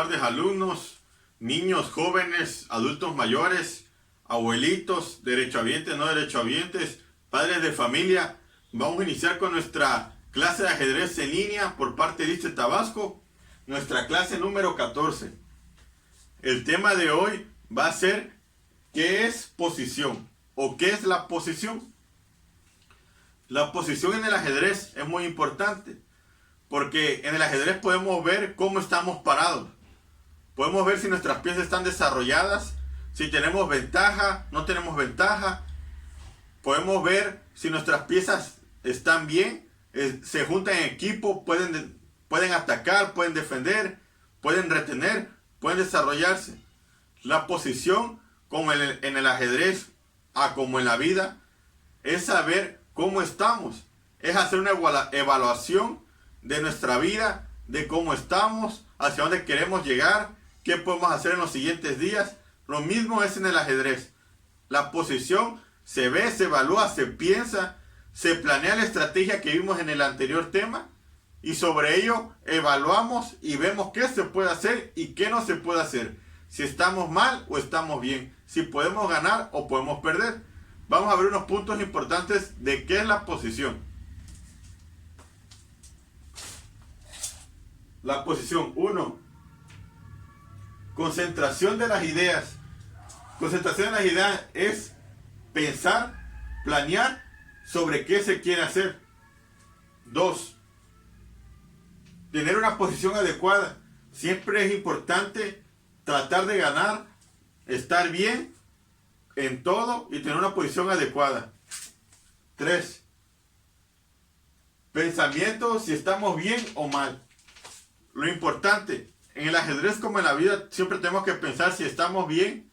tardes, alumnos, niños, jóvenes, adultos mayores, abuelitos, derechohabientes, no derechohabientes, padres de familia. Vamos a iniciar con nuestra clase de ajedrez en línea por parte de ISTE Tabasco, nuestra clase número 14. El tema de hoy va a ser ¿qué es posición? ¿O qué es la posición? La posición en el ajedrez es muy importante, porque en el ajedrez podemos ver cómo estamos parados. Podemos ver si nuestras piezas están desarrolladas, si tenemos ventaja, no tenemos ventaja. Podemos ver si nuestras piezas están bien, se juntan en equipo, pueden atacar, pueden defender, pueden retener, pueden desarrollarse. La posición, como en el ajedrez, como en la vida, es saber cómo estamos. Es hacer una evaluación de nuestra vida, de cómo estamos, hacia dónde queremos llegar, qué podemos hacer en los siguientes días. Lo mismo es en el ajedrez. La posición se ve, se evalúa, se piensa, se planea la estrategia que vimos en el anterior tema y sobre ello evaluamos y vemos qué se puede hacer y qué no se puede hacer. Si estamos mal o estamos bien, si podemos ganar o podemos perder. Vamos a ver unos puntos importantes de qué es la posición. La posición 1. Concentración de las ideas. Concentración de las ideas es pensar, planear sobre qué se quiere hacer. 2. Tener una posición adecuada. Siempre es importante tratar de ganar, estar bien en todo y tener una posición adecuada. 3. Pensamiento, si estamos bien o mal. Lo importante, en el ajedrez como en la vida, siempre tenemos que pensar si estamos bien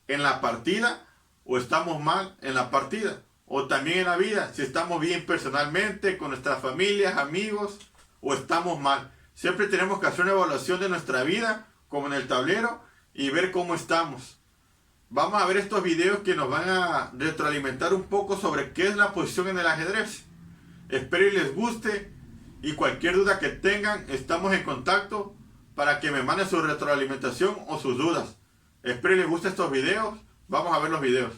en la partida o estamos mal en la partida. O también en la vida, si estamos bien personalmente, con nuestras familias, amigos, o estamos mal. Siempre tenemos que hacer una evaluación de nuestra vida, como en el tablero, y ver cómo estamos. Vamos a ver estos videos que nos van a retroalimentar un poco sobre qué es la posición en el ajedrez. Espero y les guste. Y cualquier duda que tengan, estamos en contacto para que me manden su retroalimentación o sus dudas. Espero que les gusten estos videos. Vamos a ver los videos.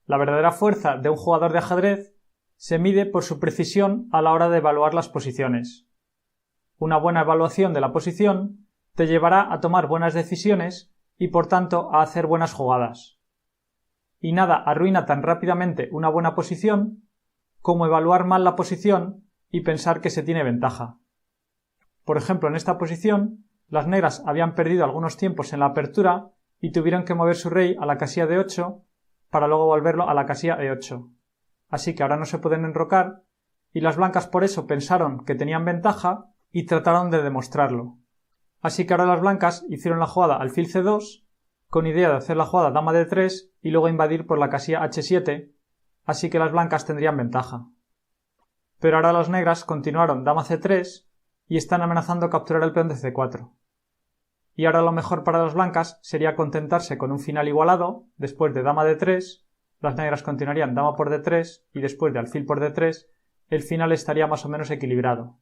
La verdadera fuerza de un jugador de ajedrez se mide por su precisión a la hora de evaluar las posiciones. Una buena evaluación de la posición te llevará a tomar buenas decisiones y por tanto a hacer buenas jugadas. Y nada arruina tan rápidamente una buena posición como evaluar mal la posición y pensar que se tiene ventaja. Por ejemplo, en esta posición, las negras habían perdido algunos tiempos en la apertura y tuvieron que mover su rey a la casilla de 8 para luego volverlo a la casilla E8. Así que ahora no se pueden enrocar y las blancas por eso pensaron que tenían ventaja y trataron de demostrarlo. Así que ahora las blancas hicieron la jugada alfil C2 con idea de hacer la jugada dama D3 y luego invadir por la casilla H7, así que las blancas tendrían ventaja. Pero ahora las negras continuaron dama C3 y están amenazando capturar el peón de C4. Y ahora lo mejor para las blancas sería contentarse con un final igualado. Después de dama D3, las negras continuarían dama por D3 y después de alfil por D3, el final estaría más o menos equilibrado.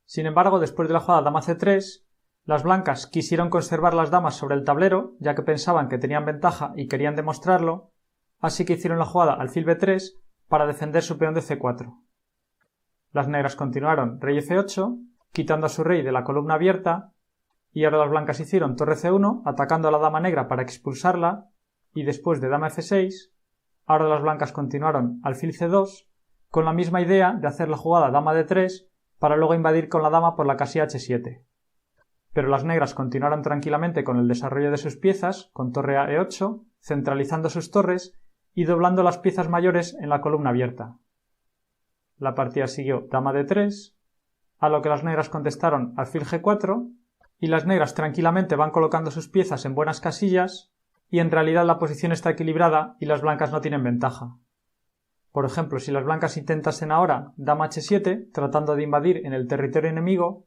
Sin embargo, después de la jugada dama C3, las blancas quisieron conservar las damas sobre el tablero, ya que pensaban que tenían ventaja y querían demostrarlo, así que hicieron la jugada alfil B3 para defender su peón de C4. Las negras continuaron rey F8, quitando a su rey de la columna abierta, y ahora las blancas hicieron torre C1, atacando a la dama negra para expulsarla, y después de dama F6, ahora las blancas continuaron alfil C2, con la misma idea de hacer la jugada dama D3 para luego invadir con la dama por la casilla H7. Pero las negras continuaron tranquilamente con el desarrollo de sus piezas, con torre a E8, centralizando sus torres y doblando las piezas mayores en la columna abierta. La partida siguió dama D3, a lo que las negras contestaron alfil G4, y las negras tranquilamente van colocando sus piezas en buenas casillas, y en realidad la posición está equilibrada y las blancas no tienen ventaja. Por ejemplo, si las blancas intentasen ahora dama H7, tratando de invadir en el territorio enemigo,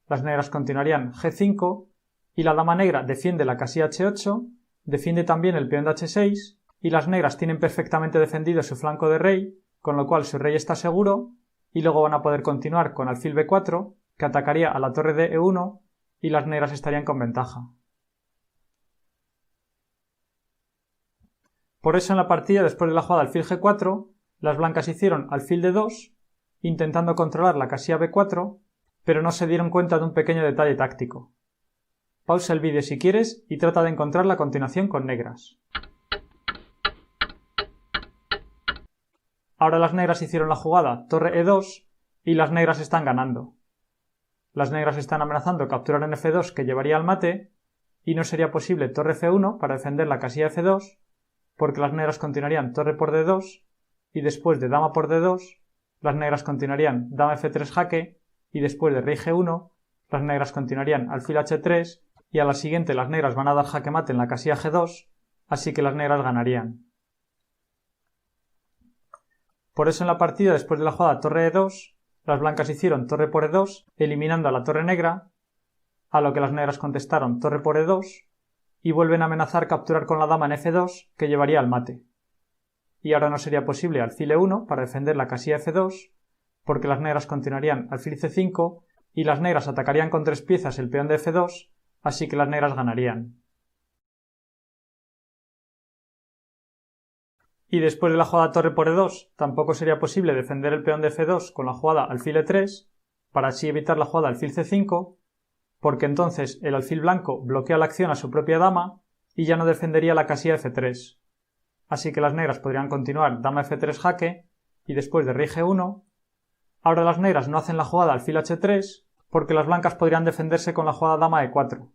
las negras continuarían G5, y la dama negra defiende la casilla H8, defiende también el peón de H6, y las negras tienen perfectamente defendido su flanco de rey, con lo cual su rey está seguro, y luego van a poder continuar con alfil B4 que atacaría a la torre de E1 y las negras estarían con ventaja. Por eso en la partida, después de la jugada alfil G4, las blancas hicieron alfil D2, intentando controlar la casilla B4, pero no se dieron cuenta de un pequeño detalle táctico. Pausa el vídeo si quieres y trata de encontrar la continuación con negras. Ahora las negras hicieron la jugada torre E2 y las negras están ganando. Las negras están amenazando capturar en F2 que llevaría al mate y no sería posible torre F1 para defender la casilla F2 porque las negras continuarían torre por D2 y después de dama por D2 las negras continuarían dama F3 jaque y después de rey G1 las negras continuarían alfil H3 y a la siguiente las negras van a dar jaque mate en la casilla G2, así que las negras ganarían. Por eso en la partida después de la jugada torre E2 las blancas hicieron torre por E2 eliminando a la torre negra, a lo que las negras contestaron torre por E2 y vuelven a amenazar capturar con la dama en F2 que llevaría al mate. Y ahora no sería posible alfil E1 para defender la casilla F2 porque las negras continuarían alfil C5 y las negras atacarían con 3 piezas el peón de F2, así que las negras ganarían. Y después de la jugada torre por E2 tampoco sería posible defender el peón de F2 con la jugada alfil E3 para así evitar la jugada alfil C5 porque entonces el alfil blanco bloquea la acción a su propia dama y ya no defendería la casilla F3. Así que las negras podrían continuar dama F3 jaque y después de rey G1. Ahora las negras no hacen la jugada alfil H3 porque las blancas podrían defenderse con la jugada dama E4,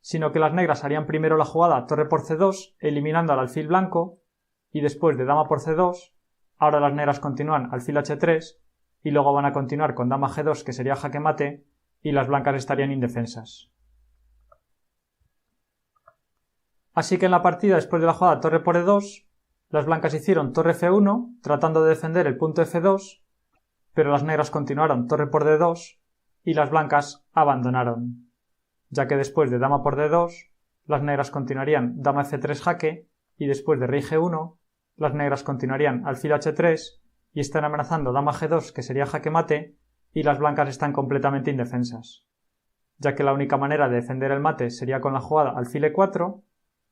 sino que las negras harían primero la jugada torre por C2 eliminando al alfil blanco y después de dama por C2, ahora las negras continúan alfil H3 y luego van a continuar con dama G2 que sería jaque mate y las blancas estarían indefensas. Así que en la partida después de la jugada torre por E2, las blancas hicieron torre F1 tratando de defender el punto F2, pero las negras continuaron torre por D2 y las blancas abandonaron, ya que después de dama por D2, las negras continuarían dama F3 jaque y después de rey G1, las negras continuarían alfil H3 y están amenazando dama G2 que sería jaque mate y las blancas están completamente indefensas, ya que la única manera de defender el mate sería con la jugada alfil E4,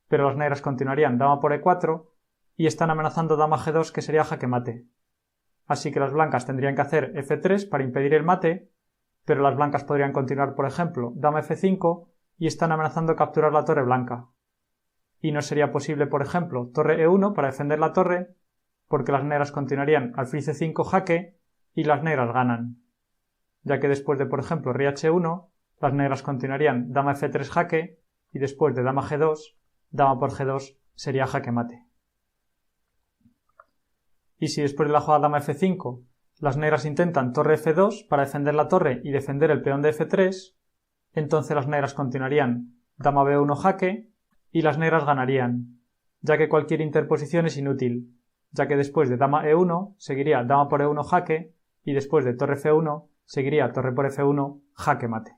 pero las negras continuarían dama por E4 y están amenazando dama G2 que sería jaque mate. Así que las blancas tendrían que hacer F3 para impedir el mate, pero las blancas podrían continuar, por ejemplo, dama F5 y están amenazando capturar la torre blanca. Y no sería posible, por ejemplo, torre E1 para defender la torre, porque las negras continuarían alfil C5 jaque y las negras ganan, ya que después de, por ejemplo, rey H1, las negras continuarían dama F3 jaque y después de dama G2, dama por G2 sería jaque mate. Y si después de la jugada dama F5 las negras intentan torre F2 para defender la torre y defender el peón de F3, entonces las negras continuarían dama B1 jaque y las negras ganarían, ya que cualquier interposición es inútil, ya que después de dama E1 seguiría dama por E1 jaque y después de torre F1 seguiría torre por F1 jaque mate.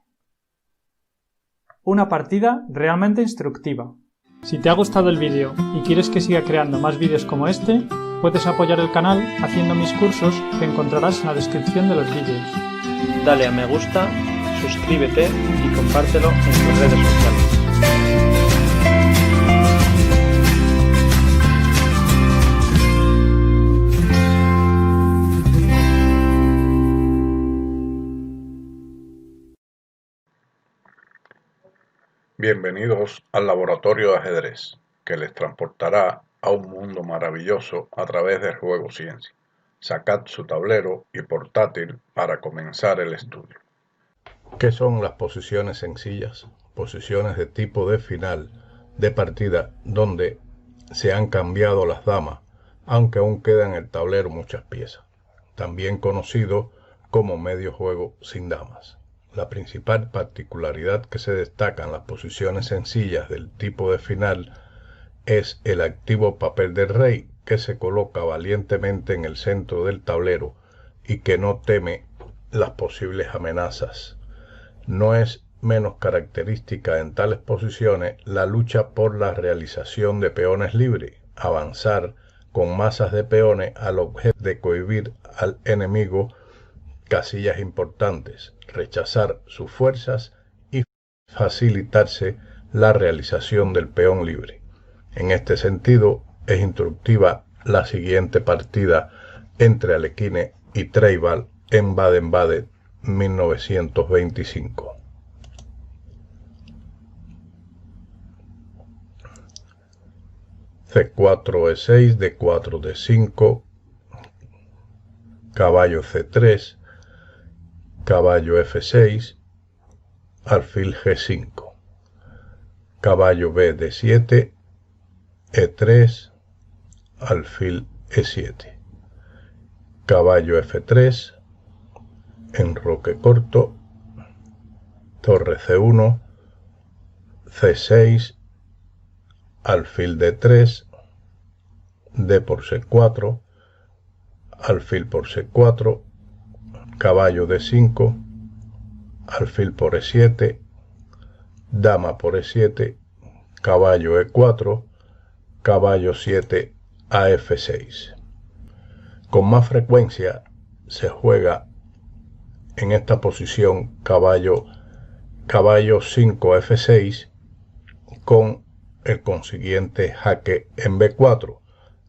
Una partida realmente instructiva. Si te ha gustado el vídeo y quieres que siga creando más vídeos como este, puedes apoyar el canal haciendo mis cursos que encontrarás en la descripción de los vídeos. Dale a me gusta, suscríbete y compártelo en tus redes sociales. Bienvenidos al laboratorio de ajedrez, que les transportará a un mundo maravilloso a través del juego ciencia. Sacad su tablero y portátil para comenzar el estudio. ¿Qué son las posiciones sencillas? Posiciones de tipo de final de partida donde se han cambiado las damas, aunque aún quedan en el tablero muchas piezas. También conocido como medio juego sin damas. La principal particularidad que se destaca en las posiciones sencillas del tipo de final es el activo papel del rey, que se coloca valientemente en el centro del tablero y que no teme las posibles amenazas. No es menos característica en tales posiciones la lucha por la realización de peones libres, avanzar con masas de peones al objeto de cohibir al enemigo casillas importantes, rechazar sus fuerzas y facilitarse la realización del peón libre. En este sentido, es instructiva la siguiente partida entre Alekhine y Treibel en Baden-Baden, 1925. C4, E6, D4, D5, caballo C3, caballo F6, alfil G5, caballo B, D7, E3, alfil E7, caballo F3, enroque corto, torre C1, C6, alfil D3, D por C4, alfil por C4, caballo D5, alfil por E7, dama por E7, caballo E4, caballo 7 a F6. Con más frecuencia se juega en esta posición caballo 5 a F6 con el consiguiente jaque en B4.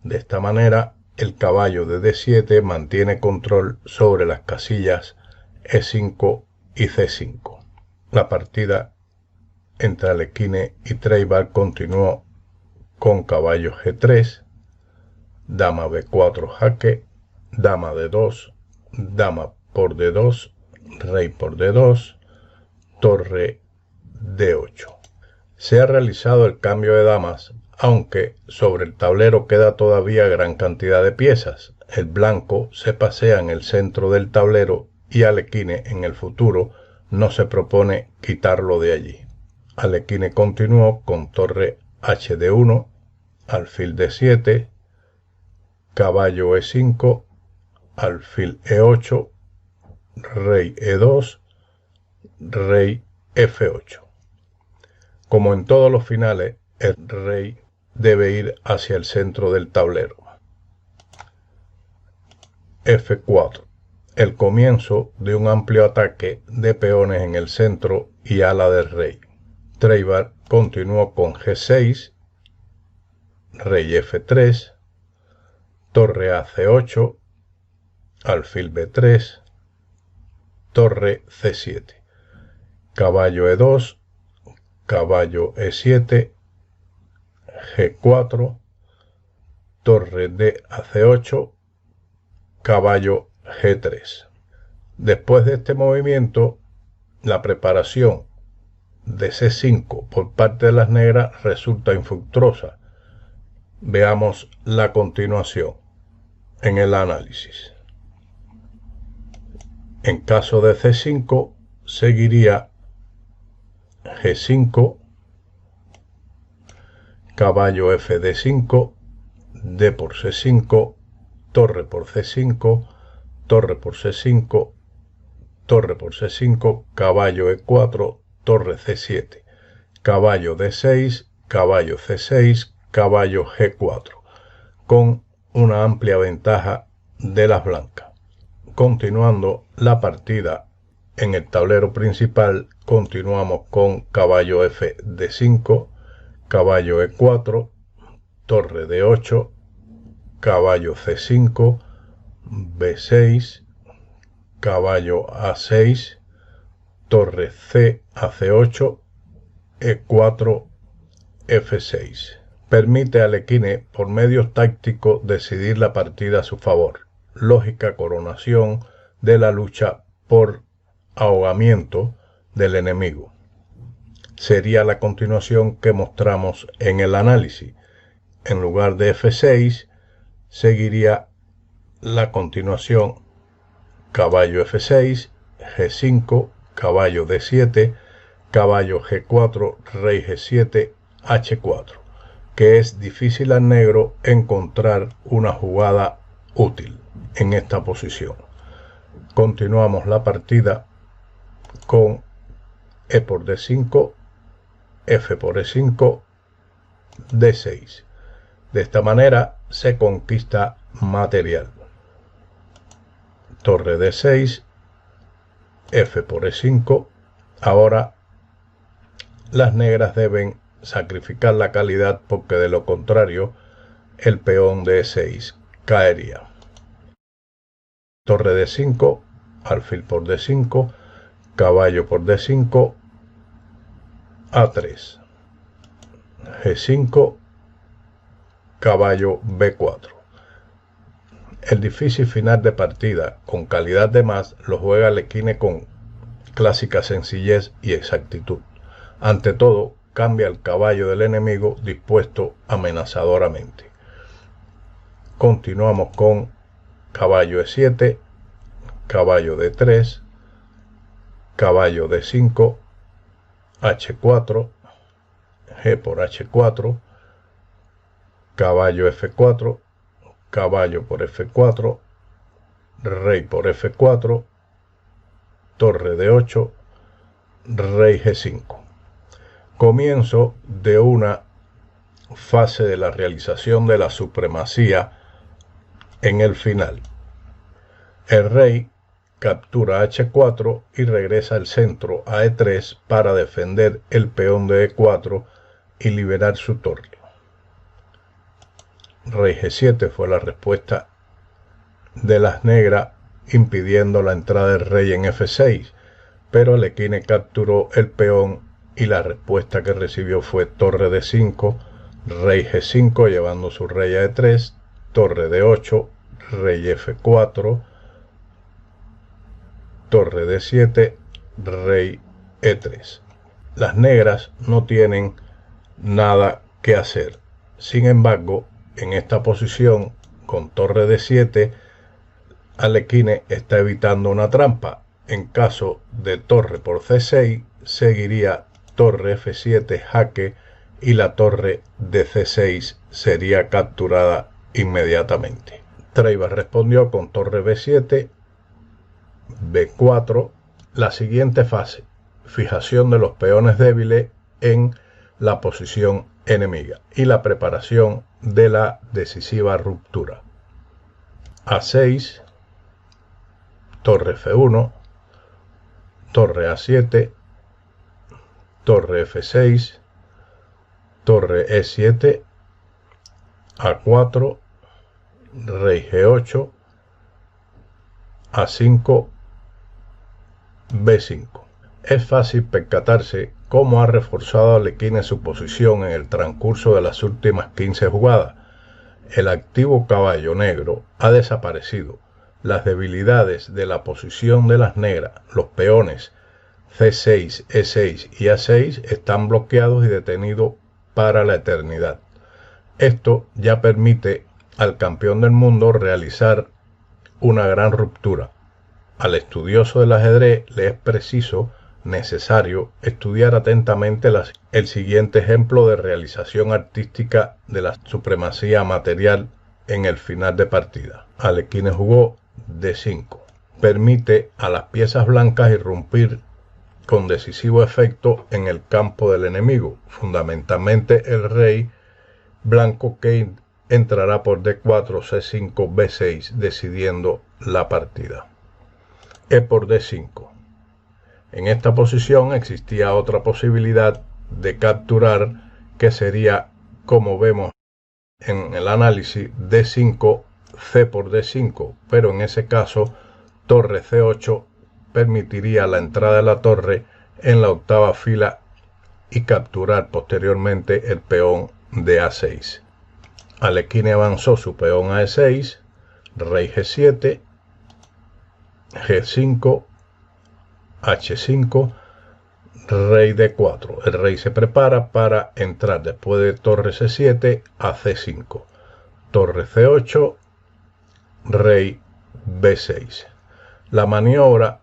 De esta manera, el caballo de D7 mantiene control sobre las casillas E5 y C5. La partida entre Alekhine y Treibel continuó con caballo G3, dama B4 jaque, dama D2, dama por D2, rey por D2, torre D8. Se ha realizado el cambio de damas, aunque sobre el tablero queda todavía gran cantidad de piezas. El blanco se pasea en el centro del tablero y Alekhine en el futuro no se propone quitarlo de allí. Alekhine continuó con torre HD1, alfil D7, caballo E5, alfil E8, rey E2, rey F8. Como en todos los finales, el rey debe ir hacia el centro del tablero. F4. El comienzo de un amplio ataque de peones en el centro y ala del rey. Treibel continuó con G6, rey F3, torre a C8, alfil B3, torre C7, caballo E2, caballo E7, G4, torre D a C8, caballo G3. Después de este movimiento, la preparación de C5 por parte de las negras resulta infructuosa. Veamos la continuación en el análisis. En caso de C5, seguiría G5, caballo FD5, D por C5, torre por C5, torre por C5, torre por C5, caballo E4, torre C7, caballo D6, caballo C6, caballo G4, con una amplia ventaja de las blancas. Continuando la partida en el tablero principal, continuamos con caballo F D5, caballo E4, torre D8, caballo C5, B6, caballo A6, torre C a C8, E4, F6. Permite a Alekhine por medios tácticos decidir la partida a su favor. Lógica coronación de la lucha por ahogamiento del enemigo. Sería la continuación que mostramos en el análisis. En lugar de F6, seguiría la continuación caballo F6, G5, caballo D7, caballo G4, rey G7, H4, que es difícil al negro encontrar una jugada útil en esta posición. Continuamos la partida con E por D5, F por E5, D6. De esta manera se conquista material. Torre D6, F por E5. Ahora las negras deben sacrificar la calidad porque de lo contrario el peón de E6 caería. Torre D5, alfil por D5, caballo por D5, A3, G5, caballo B4. El difícil final de partida con calidad de más lo juega Alekhine con clásica sencillez y exactitud. Ante todo, cambia el caballo del enemigo dispuesto amenazadoramente. Continuamos con caballo E7, caballo D3, caballo D5, H4, G por H4, caballo F4, caballo por F4, rey por F4, torre D8, rey G5. Comienzo de una fase de la realización de la supremacía en el final. El rey captura H4 y regresa al centro a E3 para defender el peón de E4 y liberar su torre. Rey G7 fue la respuesta de las negras, impidiendo la entrada del rey en F6, pero Alekhine capturó el peón y la respuesta que recibió fue torre D5, rey G5 llevando su rey a E3, torre D8, rey F4, torre D7, rey E3. Las negras no tienen nada que hacer. Sin embargo, en esta posición con torre D7, Alekhine está evitando una trampa. En caso de torre por C6, seguiría torre F7 jaque y la torre de C6 sería capturada inmediatamente. Treiber respondió con torre B7, B4. La siguiente fase, fijación de los peones débiles en la posición enemiga y la preparación de la decisiva ruptura. A6, torre F1, torre A7, torre F6, torre E7, A4, rey G8, A5, B5. Es fácil percatarse cómo ha reforzado Alekhine su posición en el transcurso de las últimas 15 jugadas. El activo caballo negro ha desaparecido. Las debilidades de la posición de las negras, los peones C6, E6 y A6 están bloqueados y detenidos para la eternidad. Esto ya permite al campeón del mundo realizar una gran ruptura. Al estudioso del ajedrez le es necesario estudiar atentamente el siguiente ejemplo de realización artística de la supremacía material en el final de partida. Alekhine jugó D5. Permite a las piezas blancas irrumpir con decisivo efecto en el campo del enemigo, fundamentalmente el rey blanco que entrará por D4, C5, B6, decidiendo la partida. E por D5. En esta posición existía otra posibilidad de capturar, que sería, como vemos en el análisis, D5, C por D5, pero en ese caso torre C8 permitiría la entrada de la torre en la octava fila y capturar posteriormente el peón de A6. Alekhine avanzó su peón a E6, rey G7, G5, H5, rey D4. El rey se prepara para entrar después de torre C7 a C5, torre C8, rey B6. La maniobra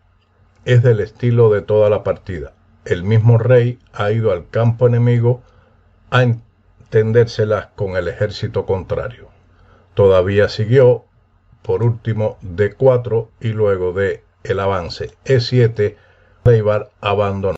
es del estilo de toda la partida. El mismo rey ha ido al campo enemigo a entendérselas con el ejército contrario. Todavía siguió, por último, D4 y luego de el avance E7, Treiber abandonó.